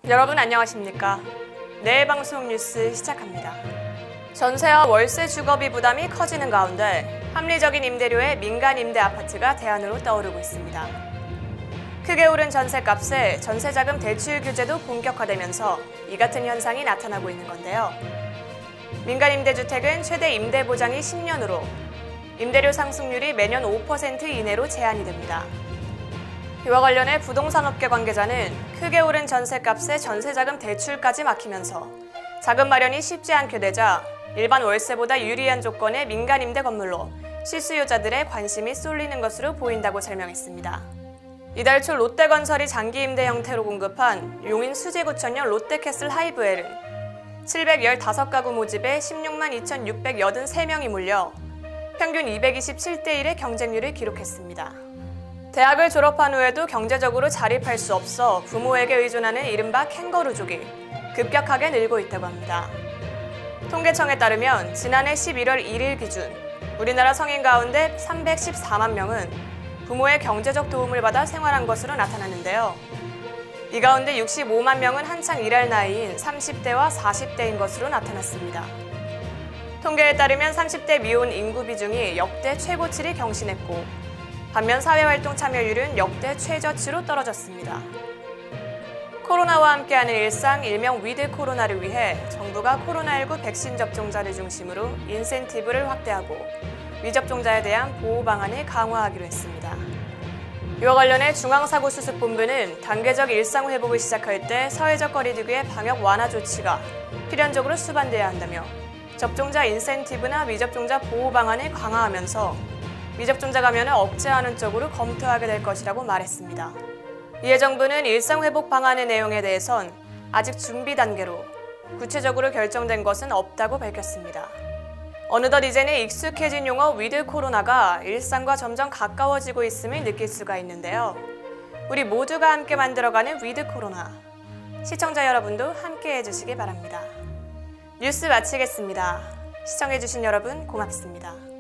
여러분 안녕하십니까? 내일 방송 뉴스 시작합니다. 전세와 월세 주거비 부담이 커지는 가운데 합리적인 임대료의 민간 임대 아파트가 대안으로 떠오르고 있습니다. 크게 오른 전세값에 전세자금 대출 규제도 본격화되면서 이 같은 현상이 나타나고 있는 건데요. 민간 임대주택은 최대 임대 보장이 10년으로 임대료 상승률이 매년 5% 이내로 제한이 됩니다. 이와 관련해 부동산업계 관계자는 크게 오른 전세값에 전세자금 대출까지 막히면서 자금 마련이 쉽지 않게 되자 일반 월세보다 유리한 조건의 민간 임대 건물로 실수요자들의 관심이 쏠리는 것으로 보인다고 설명했습니다. 이달 초 롯데건설이 장기 임대 형태로 공급한 용인 수지구천역 롯데캐슬 하이브엘은 715가구 모집에 16만 2,683명이 몰려 평균 227대1의 경쟁률을 기록했습니다. 대학을 졸업한 후에도 경제적으로 자립할 수 없어 부모에게 의존하는 이른바 캥거루족이 급격하게 늘고 있다고 합니다. 통계청에 따르면 지난해 11월 1일 기준 우리나라 성인 가운데 314만 명은 부모의 경제적 도움을 받아 생활한 것으로 나타났는데요. 이 가운데 65만 명은 한창 일할 나이인 30대와 40대인 것으로 나타났습니다. 통계에 따르면 30대 미혼 인구 비중이 역대 최고치를 경신했고 반면 사회활동 참여율은 역대 최저치로 떨어졌습니다. 코로나와 함께하는 일상, 일명 위드 코로나를 위해 정부가 코로나19 백신 접종자를 중심으로 인센티브를 확대하고 미접종자에 대한 보호 방안을 강화하기로 했습니다. 이와 관련해 중앙사고수습본부는 단계적 일상 회복을 시작할 때 사회적 거리두기의 방역 완화 조치가 필연적으로 수반돼야 한다며 접종자 인센티브나 미접종자 보호 방안을 강화하면서 미접종자 감염을 억제하는 쪽으로 검토하게 될 것이라고 말했습니다. 이에 정부는 일상회복 방안의 내용에 대해선 아직 준비 단계로 구체적으로 결정된 것은 없다고 밝혔습니다. 어느덧 이제는 익숙해진 용어 위드 코로나가 일상과 점점 가까워지고 있음을 느낄 수가 있는데요. 우리 모두가 함께 만들어가는 위드 코로나. 시청자 여러분도 함께 해주시기 바랍니다. 뉴스 마치겠습니다. 시청해주신 여러분 고맙습니다.